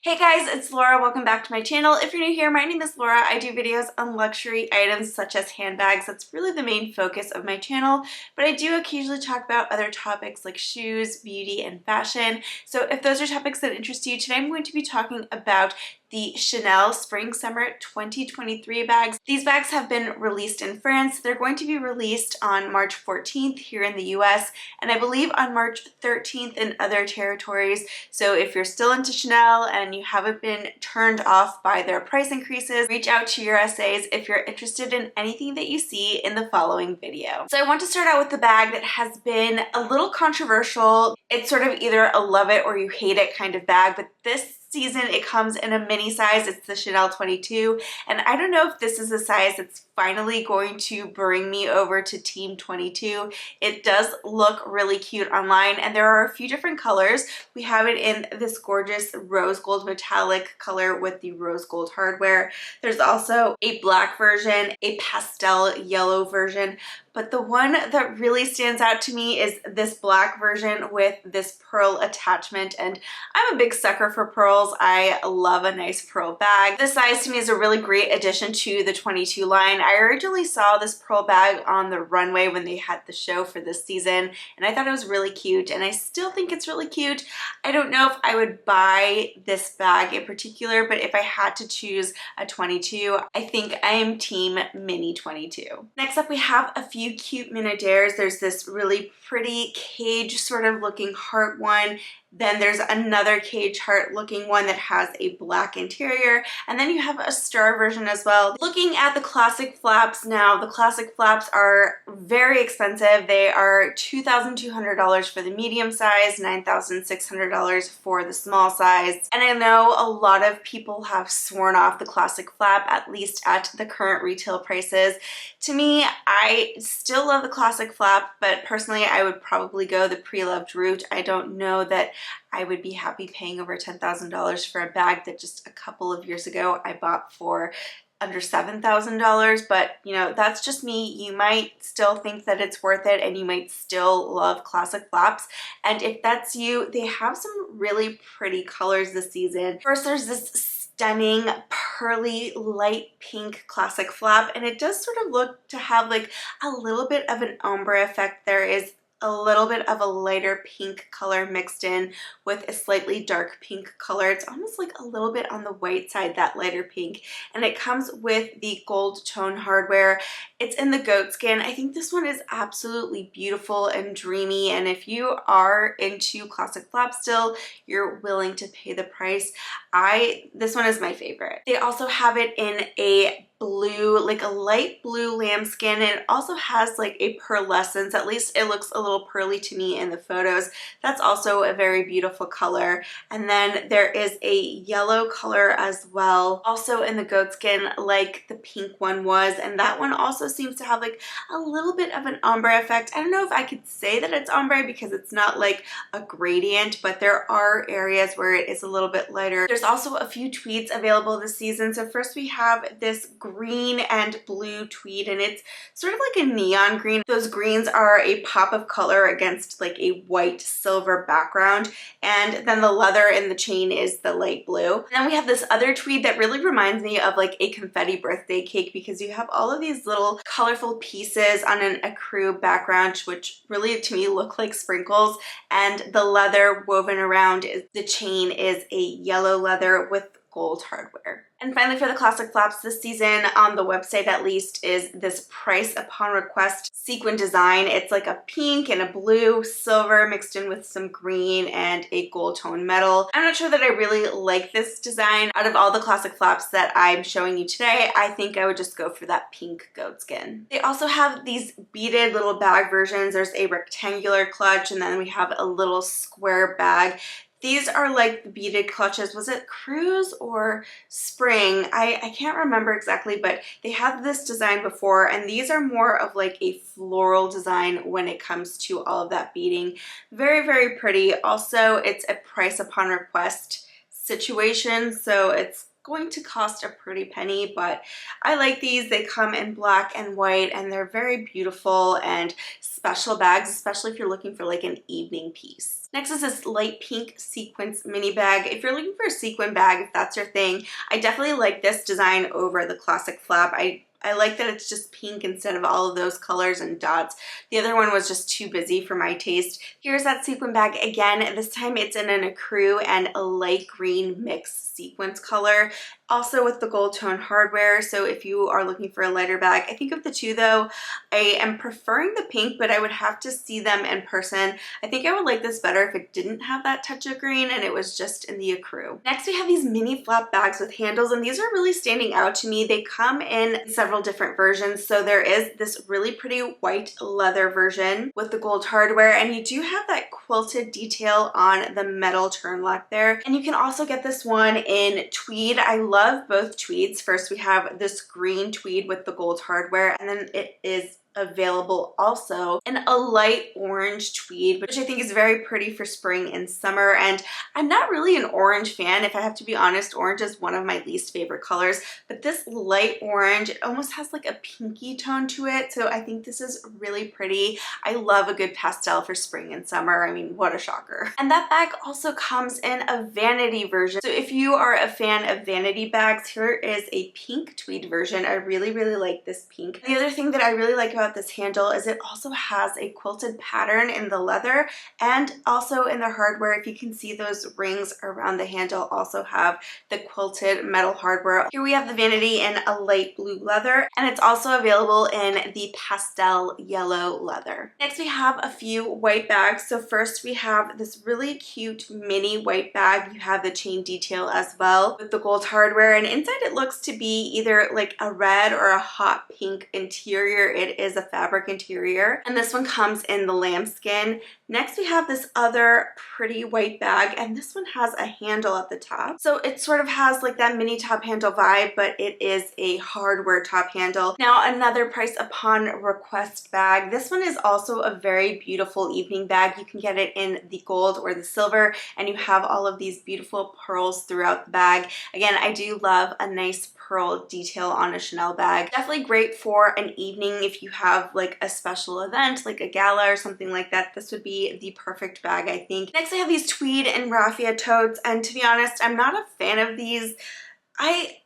Hey guys, it's Laura. Welcome back to my channel. If you're new here, my name is Laura. I do videos on luxury items such as handbags. That's really the main focus of my channel, but I do occasionally talk about other topics like shoes, beauty, and fashion. So if those are topics that interest you, today I'm going to be talking about the Chanel Spring Summer 2023 bags. These bags have been released in France. They're going to be released on March 14th here in the US, and I believe on March 13th in other territories. So if you're still into Chanel and you haven't been turned off by their price increases, reach out to your SAs if you're interested in anything that you see in the following video. So I want to start out with the bag that has been a little controversial. It's sort of either a love it or you hate it kind of bag, but this season it comes in a mini size. It's the Chanel 22, and I don't know if this is a size that's finally going to bring me over to Team 22. It does look really cute online, and there are a few different colors. We have it in this gorgeous rose gold metallic color with the rose gold hardware. There's also a black version, a pastel yellow version, but the one that really stands out to me is this black version with this pearl attachment, and I'm a big sucker for pearls. I love a nice pearl bag. This size to me is a really great addition to the 22 line. I originally saw this pearl bag on the Runway when they had the show for this season, and I thought it was really cute, and I still think it's really cute. I don't know if I would buy this bag in particular, but if I had to choose a 22, I think I am team mini 22. Next up, we have a few cute minadaires. There's this really pretty cage sort of looking heart one. Then there's another cage heart looking one that has a black interior, and then you have a star version as well. Looking at the classic flaps now, the classic flaps are very expensive. They are $2,200 for the medium size, $9,600 for the small size. And I know a lot of people have sworn off the classic flap, at least at the current retail prices. To me, I still love the classic flap, but personally I would probably go the pre-loved route. I don't know that I would be happy paying over $10,000 for a bag that just a couple of years ago I bought for under $7,000, but you know, that's just me. You might still think that it's worth it, and you might still love classic flaps. And if that's you, they have some really pretty colors this season. First, there's this stunning pearly light pink classic flap, and it does sort of look to have like a little bit of an ombre effect. There is a little bit of a lighter pink color mixed in with a slightly dark pink color. It's almost like a little bit on the white side, that lighter pink, and it comes with the gold tone hardware. It's in the goat skin. I think this one is absolutely beautiful and dreamy, and if you are into classic flap still, you're willing to pay the price. This one is my favorite. They also have it in a blue, like a light blue lambskin, and it also has like a pearlescence. At least it looks a little pearly to me in the photos. That's also a very beautiful color. And then there is a yellow color as well, also in the goat skin like the pink one was, and that one also seems to have like a little bit of an ombre effect. I don't know if I could say that it's ombre because it's not like a gradient, but there are areas where it is a little bit lighter. There's also a few tweeds available this season. So first we have this green and blue tweed, and it's sort of like a neon green. Those greens are a pop of color against like a white silver background, and then the leather in the chain is the light blue. And then we have this other tweed that really reminds me of like a confetti birthday cake, because you have all of these little colorful pieces on an ecru background, which really to me look like sprinkles, and the leather woven around the chain is a yellow leather with gold hardware. And finally, for the classic flaps this season, on the website at least, is this price upon request sequin design. It's like a pink and a blue silver mixed in with some green and a gold tone metal. I'm not sure that I really like this design. Out of all the classic flaps that I'm showing you today, I think I would just go for that pink goat skin. They also have these beaded little bag versions. There's a rectangular clutch, and then we have a little square bag. These are like the beaded clutches. Was it Cruise or Spring? I can't remember exactly, but they had this design before, and these are more of like a floral design when it comes to all of that beading. Very, very pretty. Also, it's a price upon request situation, so it's going to cost a pretty penny, but I like these. They come in black and white and they're very beautiful and special bags, especially if you're looking for like an evening piece. Next is this light pink sequins mini bag. If you're looking for a sequin bag, if that's your thing, I definitely like this design over the classic flap. I like that it's just pink instead of all of those colors and dots. The other one was just too busy for my taste. Here's that sequin bag again. This time it's in an ecru and a light green mixed sequins color, also with the gold tone hardware. So if you are looking for a lighter bag, I think of the two though, I am preferring the pink, but I would have to see them in person. I think I would like this better if it didn't have that touch of green and it was just in the ecru. Next we have these mini flap bags with handles, and these are really standing out to me. They come in several different versions. So there is this really pretty white leather version with the gold hardware, and you do have that quilted detail on the metal turn lock there. And you can also get this one in tweed. I love both tweeds. First we have this green tweed with the gold hardware, and then it is available also in a light orange tweed, which I think is very pretty for spring and summer. And I'm not really an orange fan, if I have to be honest. Orange is one of my least favorite colors, but this light orange, it almost has like a pinky tone to it, so I think this is really pretty. I love a good pastel for spring and summer. I mean, what a shocker. And that bag also comes in a vanity version. So if you are a fan of vanity bags, here is a pink tweed version. I really like this pink. The other thing that I really like about this handle is it also has a quilted pattern in the leather and also in the hardware. If you can see, those rings around the handle also have the quilted metal hardware. Here we have the vanity in a light blue leather, and it's also available in the pastel yellow leather. Next we have a few white bags. So first we have this really cute mini white bag. You have the chain detail as well with the gold hardware, and inside it looks to be either like a red or a hot pink interior. It is a fabric interior, and this one comes in the lambskin. Next we have this other pretty white bag, and this one has a handle at the top. So it sort of has like that mini top handle vibe, but it is a hardware top handle. Now another price upon request bag. This one is also a very beautiful evening bag. You can get it in the gold or the silver, and you have all of these beautiful pearls throughout the bag. Again, I do love a nice pearl detail on a Chanel bag. Definitely great for an evening if you have like a special event, like a gala or something like that. This would be the perfect bag, I think. Next I have these tweed and raffia totes, and to be honest, I'm not a fan of these. I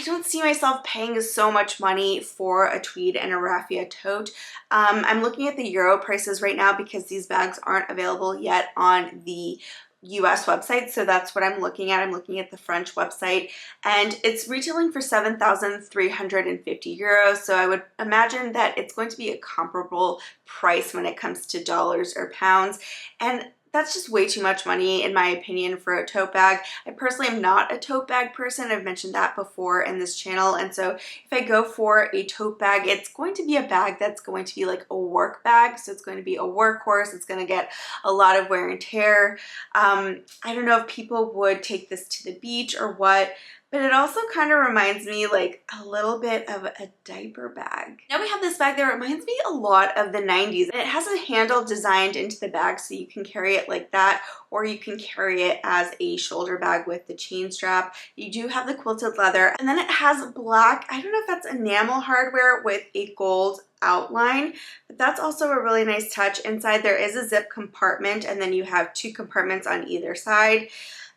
don't see myself paying so much money for a tweed and a raffia tote. I'm looking at the euro prices right now because these bags aren't available yet on the US website, so that's what I'm looking at. I'm looking at the French website, and it's retailing for 7,350 euros. So I would imagine that it's going to be a comparable price when it comes to dollars or pounds. And that's just way too much money, in my opinion, for a tote bag. I personally am not a tote bag person. I've mentioned that before in this channel. And so if I go for a tote bag, it's going to be a bag that's going to be like a work bag. So it's going to be a workhorse. It's going to get a lot of wear and tear. I don't know if people would take this to the beach or what, but it also kind of reminds me like a little bit of a diaper bag. Now we have this bag that reminds me a lot of the 90s. And it has a handle designed into the bag so you can carry it like that, or you can carry it as a shoulder bag with the chain strap. You do have the quilted leather, and then it has black, I don't know if that's enamel hardware with a gold outline, but that's also a really nice touch. Inside there is a zip compartment, and then you have two compartments on either side.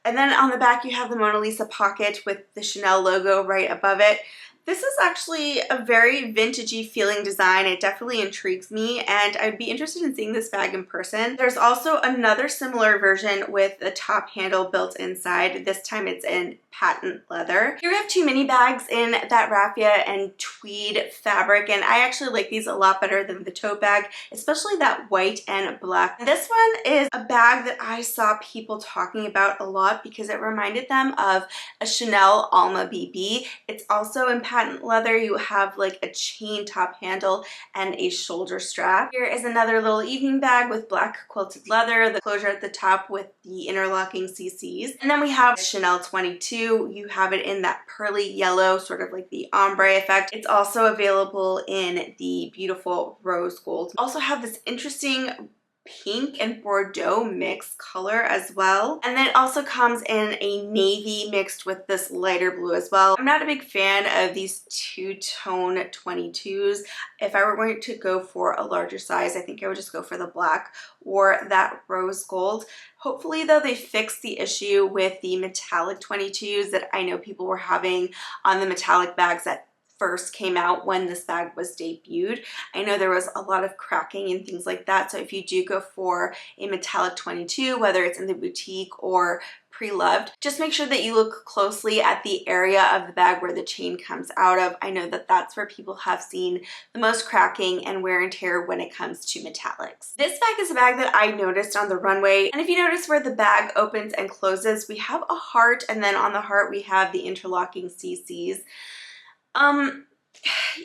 And then on the back you have the Mona Lisa pocket with the Chanel logo right above it. This is actually a very vintagey feeling design. It definitely intrigues me, and I'd be interested in seeing this bag in person. There's also another similar version with the top handle built inside. This time it's in patent leather. Here we have two mini bags in that raffia and tweed fabric, and I actually like these a lot better than the tote bag, especially that white and black. This one is a bag that I saw people talking about a lot because it reminded them of a Chanel Alma BB. It's also in patent leather. You have like a chain top handle and a shoulder strap. Here is another little evening bag with black quilted leather, the closure at the top with the interlocking CCs. And then we have Chanel 22. You have it in that pearly yellow, sort of like the ombre effect. It's also available in the beautiful rose gold. Also have this interesting pink and Bordeaux mixed color as well. And then it also comes in a navy mixed with this lighter blue as well. I'm not a big fan of these two-tone 22s. If I were going to go for a larger size, I think I would just go for the black or that rose gold. Hopefully though, they fixed the issue with the metallic 22s that I know people were having on the metallic bags that first came out when this bag was debuted. I know there was a lot of cracking and things like that, so if you do go for a metallic 22, whether it's in the boutique or pre-loved, just make sure that you look closely at the area of the bag where the chain comes out of. I know that that's where people have seen the most cracking and wear and tear when it comes to metallics. This bag is a bag that I noticed on the runway, and if you notice where the bag opens and closes, we have a heart, and then on the heart we have the interlocking CCs.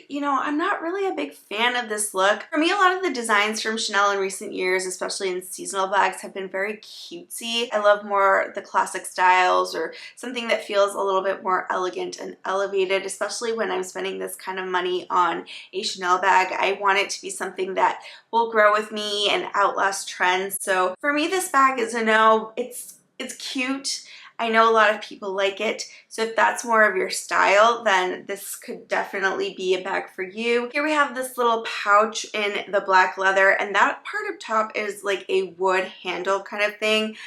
You know, I'm not really a big fan of this look. For me, a lot of the designs from Chanel in recent years, especially in seasonal bags, have been very cutesy. I love more the classic styles or something that feels a little bit more elegant and elevated, especially when I'm spending this kind of money on a Chanel bag. I want it to be something that will grow with me and outlast trends. So for me, this bag is a no. It's cute. I know a lot of people like it, so if that's more of your style, then this could definitely be a bag for you. Here we have this little pouch in the black leather, and that part up top is like a wood handle kind of thing.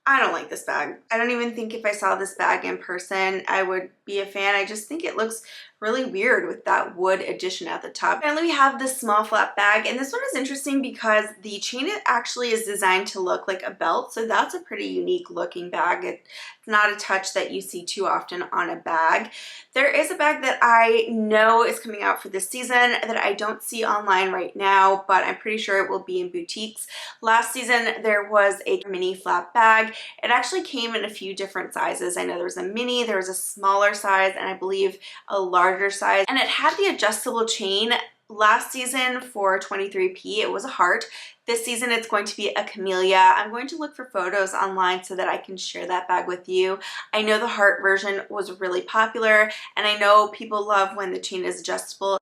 I don't like this bag. I don't even think if I saw this bag in person, I would be a fan. I just think it looks really weird with that wood addition at the top. Finally, we have this small flap bag, and this one is interesting because the chain actually is designed to look like a belt, so that's a pretty unique looking bag. It's not a touch that you see too often on a bag. There is a bag that I know is coming out for this season that I don't see online right now, but I'm pretty sure it will be in boutiques. Last season, there was a mini flap bag. It actually came in a few different sizes. I know there was a mini, there was a smaller size, and I believe a larger size, and it had the adjustable chain. Last season for 23P, it was a heart. This season, it's going to be a Camellia. I'm going to look for photos online so that I can share that bag with you. I know the heart version was really popular, and I know people love when the chain is adjustable.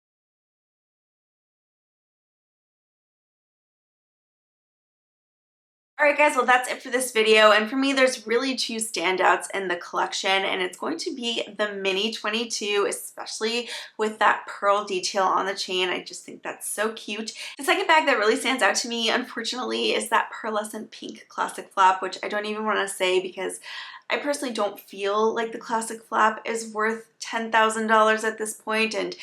Alright guys, well that's it for this video, and for me there's really two standouts in the collection, and it's going to be the mini 22, especially with that pearl detail on the chain. I just think that's so cute. The second bag that really stands out to me, unfortunately, is that pearlescent pink classic flap, which I don't even want to say because I personally don't feel like the classic flap is worth $10,000 at this point, and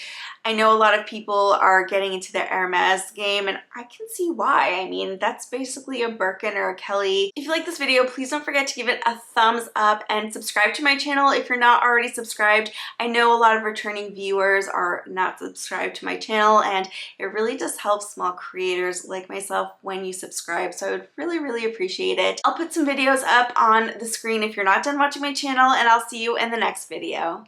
I know a lot of people are getting into their Hermes game, and I can see why. I mean, that's basically a Birkin or a Kelly. If you like this video, please don't forget to give it a thumbs up and subscribe to my channel if you're not already subscribed. I know a lot of returning viewers are not subscribed to my channel, and it really does help small creators like myself when you subscribe, so I would really appreciate it. I'll put some videos up on the screen if you're not done watching my channel, and I'll see you in the next video.